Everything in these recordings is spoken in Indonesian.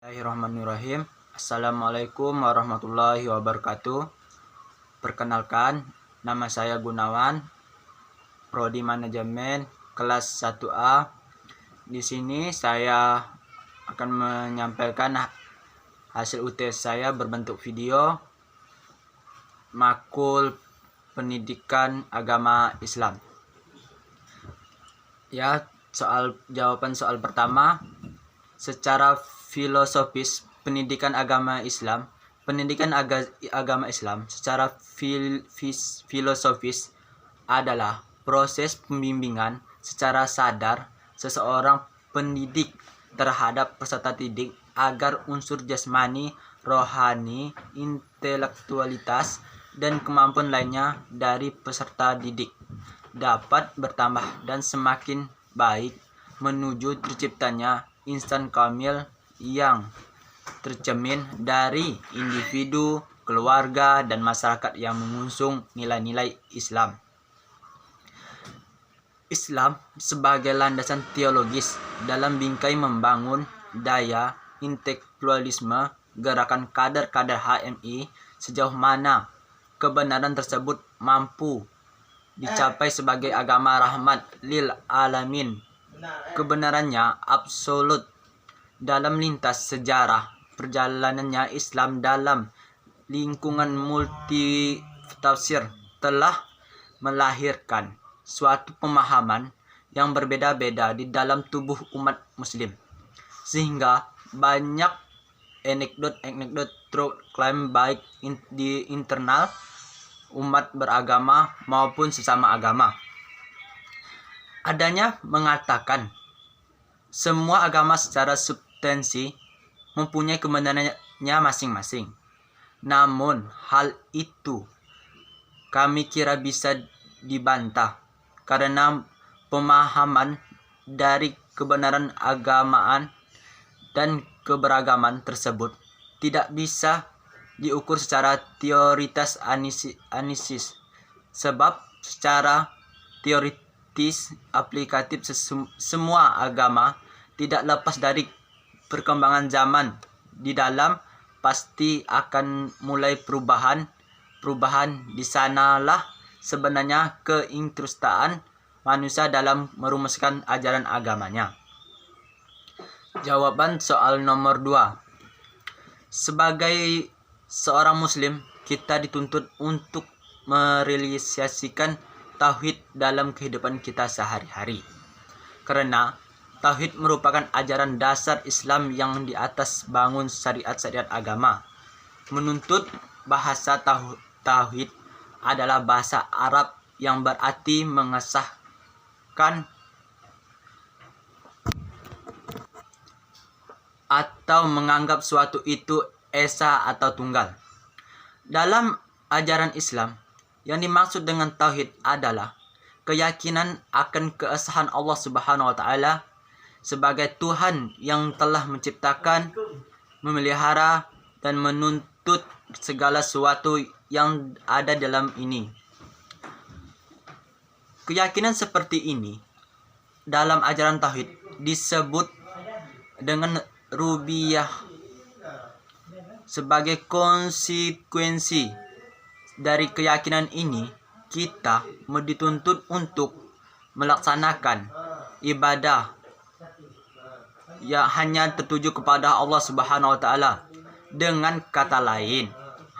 Bismillahirrahmanirrahim. Assalamualaikum warahmatullahi wabarakatuh. Perkenalkan, nama saya Gunawan, Prodi Manajemen kelas 1A. Di sini saya akan menyampaikan hasil UTS saya berbentuk video makul pendidikan agama Islam. Jawaban soal pertama, secara filosofis pendidikan agama Islam, agama Islam secara filosofis adalah proses pembimbingan secara sadar seseorang pendidik terhadap peserta didik agar unsur jasmani, rohani, intelektualitas, dan kemampuan lainnya dari peserta didik dapat bertambah dan semakin baik menuju terciptanya insan kamil yang tercermin dari individu, keluarga, dan masyarakat yang mengusung nilai-nilai Islam. Islam sebagai landasan teologis dalam bingkai membangun daya intelektualisme gerakan kader-kader HMI, sejauh mana kebenaran tersebut mampu dicapai sebagai agama rahmat lil alamin. Kebenarannya absolut. Dalam lintas sejarah perjalanannya, Islam dalam lingkungan multi tafsir telah melahirkan suatu pemahaman yang berbeda-beda di dalam tubuh umat muslim, sehingga banyak anekdot klaim baik di internal umat beragama maupun sesama agama. Adanya mengatakan semua agama secara substansi mempunyai kebenarannya masing-masing. Namun hal itu kami kira bisa dibantah karena pemahaman dari kebenaran agamaan dan keberagaman tersebut tidak bisa diukur secara teoritas anisis, sebab secara teoritis aplikatif semua agama tidak lepas dari perkembangan zaman di dalam pasti akan mulai perubahan di sanalah sebenarnya keintrustaan manusia dalam merumuskan ajaran agamanya. Jawaban soal nomor 2. Sebagai seorang muslim, kita dituntut untuk merealisasikan tauhid dalam kehidupan kita sehari-hari. Karena tauhid merupakan ajaran dasar Islam yang di atas bangun syariat-syariat agama. Menuntut bahasa tauhid adalah bahasa Arab yang berarti mengesahkan atau menganggap suatu itu esa atau tunggal. Dalam ajaran Islam, yang dimaksud dengan tauhid adalah keyakinan akan keesahan Allah Subhanahu wa taala sebagai Tuhan yang telah menciptakan, memelihara, dan menuntut segala sesuatu yang ada dalam ini. Keyakinan seperti ini dalam ajaran tauhid disebut dengan rububiyah. Sebagai konsekuensi dari keyakinan ini, kita dituntut untuk melaksanakan ibadah yang hanya tertuju kepada Allah Subhanahu wa taala. Dengan kata lain,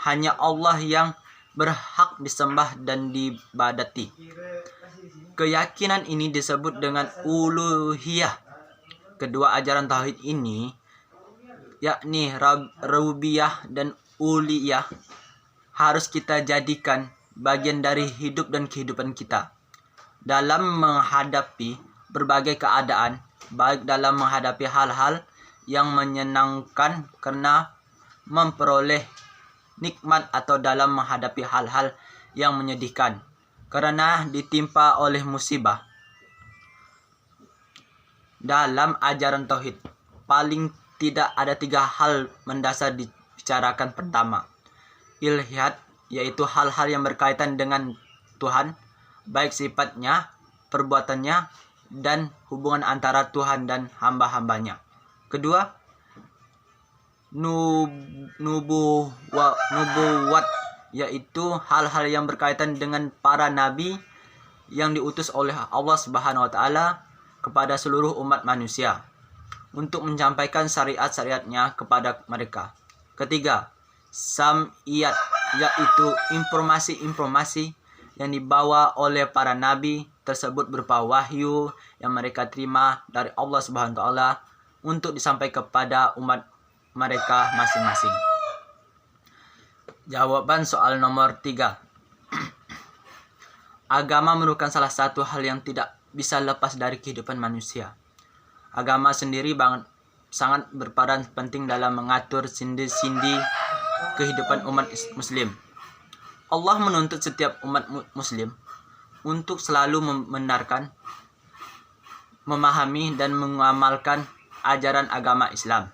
hanya Allah yang berhak disembah dan diibadati. Keyakinan ini disebut dengan uluhiyah. Kedua ajaran tauhid ini, yakni rububiyah dan uluhiyah, harus kita jadikan bagian dari hidup dan kehidupan kita dalam menghadapi berbagai keadaan, baik dalam menghadapi hal-hal yang menyenangkan karena memperoleh nikmat atau dalam menghadapi hal-hal yang menyedihkan karena ditimpa oleh musibah. Dalam ajaran tauhid, paling tidak ada 3 hal mendasar dibicarakan. Pertama, ilhad, yaitu hal-hal yang berkaitan dengan Tuhan, baik sifatnya, perbuatannya, dan hubungan antara Tuhan dan hamba-hambanya. Kedua, nubuwat, yaitu hal-hal yang berkaitan dengan para nabi yang diutus oleh Allah Subhanahu wa taala kepada seluruh umat manusia untuk menyampaikan syariat-syariatnya kepada mereka. Ketiga, sam'iyat, yaitu informasi-informasi yang dibawa oleh para nabi tersebut berupa wahyu yang mereka terima dari Allah Subhanahu wa taala untuk disampaikan kepada umat mereka masing-masing. Jawaban soal nomor 3. Agama merupakan salah satu hal yang tidak bisa lepas dari kehidupan manusia. Agama sendiri sangat berperan penting dalam mengatur sendi-sendi kehidupan umat muslim. Allah menuntut setiap umat muslim untuk selalu membenarkan, memahami, dan mengamalkan ajaran agama Islam.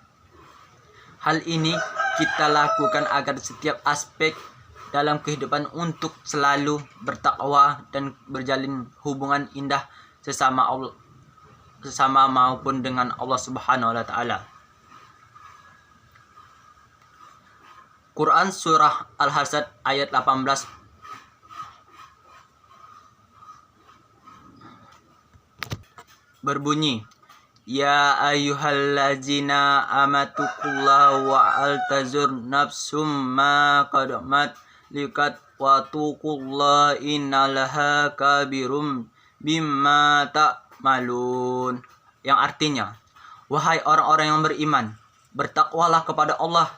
Hal ini kita lakukan agar setiap aspek dalam kehidupan untuk selalu bertakwa dan berjalin hubungan indah sesama maupun dengan Allah Subhanahu wa taala. Quran Surah Al-Hasad ayat 18 berbunyi, Ya ayyuhallazina amatukullah wa altazur nafsum ma qaddamat likat wa tuqullah innalaha kabirum bimma ta'malun. Yang artinya, wahai orang-orang yang beriman, bertakwalah kepada Allah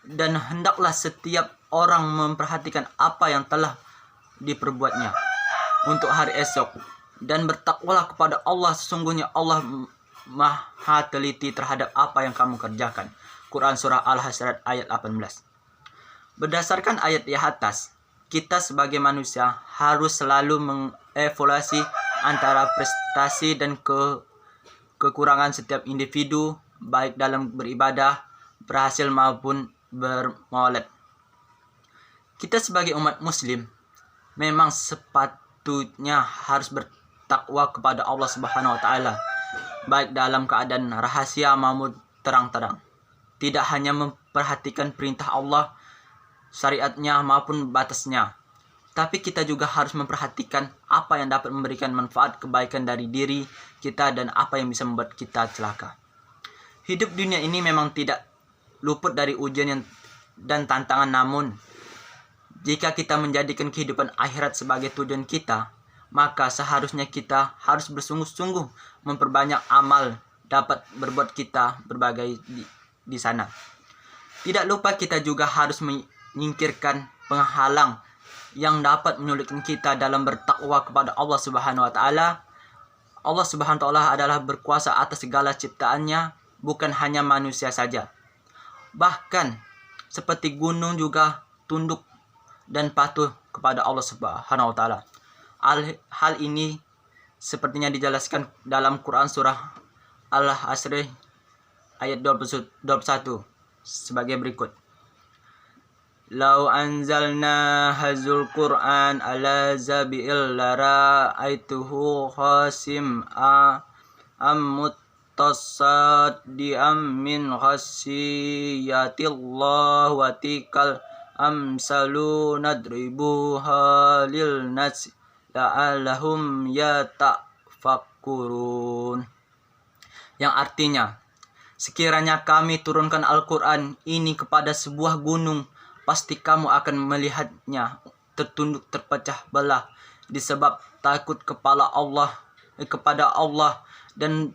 dan hendaklah setiap orang memperhatikan apa yang telah diperbuatnya untuk hari esok, dan bertakwalah kepada Allah, sesungguhnya Allah Maha teliti terhadap apa yang kamu kerjakan. Quran Surah Al-Hasad ayat 18. Berdasarkan ayat di atas, kita sebagai manusia harus selalu mengevaluasi antara prestasi dan kekurangan setiap individu, baik dalam beribadah, berhasil maupun bermaulid. Kita sebagai umat muslim memang sepatutnya harus bertakwa kepada Allah Subhanahu wa taala, baik dalam keadaan rahasia maupun terang-terang. Tidak hanya memperhatikan perintah Allah, syariatnya maupun batasnya, tapi kita juga harus memperhatikan apa yang dapat memberikan manfaat kebaikan dari diri kita dan apa yang bisa membuat kita celaka. Hidup dunia ini memang tidak luput dari ujian dan tantangan, namun jika kita menjadikan kehidupan akhirat sebagai tujuan kita, maka seharusnya kita harus bersungguh-sungguh memperbanyak amal dapat berbuat kita berbagai di sana. Tidak lupa kita juga harus menyingkirkan penghalang yang dapat menyulitkan kita dalam bertakwa kepada Allah Subhanahu wa taala. Allah Subhanahu wa taala adalah berkuasa atas segala ciptaannya, bukan hanya manusia saja. Bahkan seperti gunung juga tunduk dan patuh kepada Allah Subhanahu wa taala. Hal ini sepertinya dijelaskan dalam Quran Surah Al-Hasr ayat 21 sebagai berikut. Lau anzalna hazul Qur'an ala zabi'il lara aituhu khasim muttasaddiam min khasiyatillah wa tikal amsalu nadribuha lil nas la'allahum yatafakkurun. Yang artinya, sekiranya kami turunkan Al-Quran ini kepada sebuah gunung, pasti kamu akan melihatnya tertunduk terpecah belah disebab takut kepada Allah, dan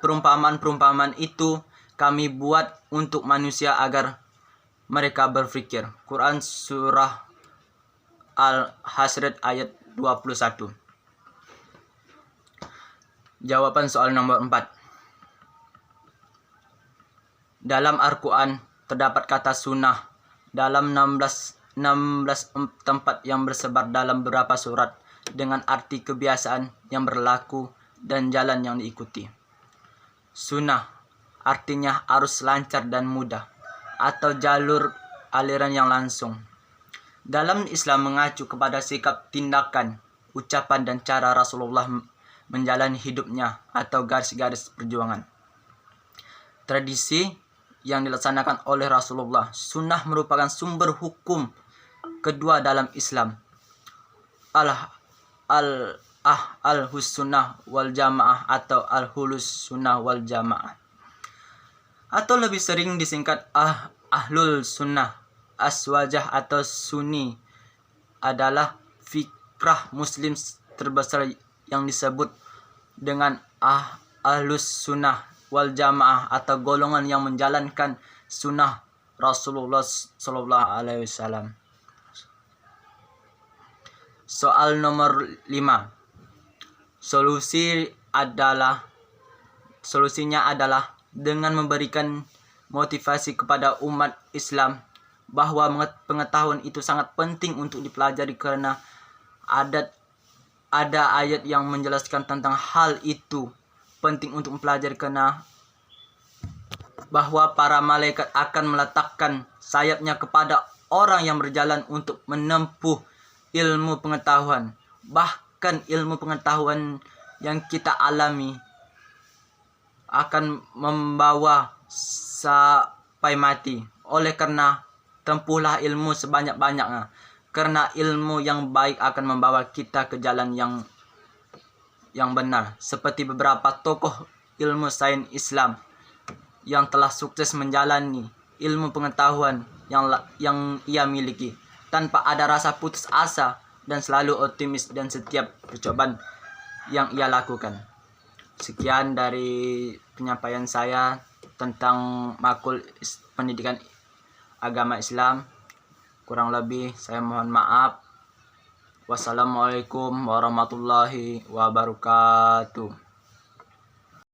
perumpamaan itu kami buat untuk manusia agar mereka berpikir. Quran Surah Al-Hasr ayat 21. Jawaban soal nomor 4. Dalam Al-Quran terdapat kata sunnah dalam 16 tempat yang bersebar dalam beberapa surat dengan arti kebiasaan yang berlaku dan jalan yang diikuti. Sunnah artinya arus lancar dan mudah atau jalur aliran yang langsung. Dalam Islam mengacu kepada sikap, tindakan, ucapan, dan cara Rasulullah menjalani hidupnya atau garis-garis perjuangan. tradisi yang dilaksanakan oleh Rasulullah. Sunnah merupakan sumber hukum kedua dalam Islam. Al-Hus Sunnah wal Jamaah atau Al-Hulus Sunnah wal Jamaah, atau lebih sering disingkat Ahlul Sunnah. Aswajah atau Sunni adalah fikrah Muslim terbesar yang disebut dengan Ahlus Sunnah wal Jamaah atau golongan yang menjalankan sunnah Rasulullah SAW. Soal nomor 5. Solusinya adalah dengan memberikan motivasi kepada umat Islam bahwa pengetahuan itu sangat penting untuk dipelajari, karena ada ayat yang menjelaskan tentang hal itu penting untuk mempelajari, karena bahwa para malaikat akan meletakkan sayapnya kepada orang yang berjalan untuk menempuh ilmu pengetahuan. Bahkan ilmu pengetahuan yang kita alami akan membawa sampai mati. Oleh karena tempuhlah ilmu sebanyak-banyaknya, karena ilmu yang baik akan membawa kita ke jalan yang benar. Seperti beberapa tokoh ilmu sains Islam yang telah sukses menjalani ilmu pengetahuan yang ia miliki tanpa ada rasa putus asa, dan selalu optimis dan setiap percobaan yang ia lakukan. Sekian dari penyampaian saya tentang makul pendidikan agama Islam. Kurang lebih saya mohon maaf. Wassalamualaikum warahmatullahi wabarakatuh.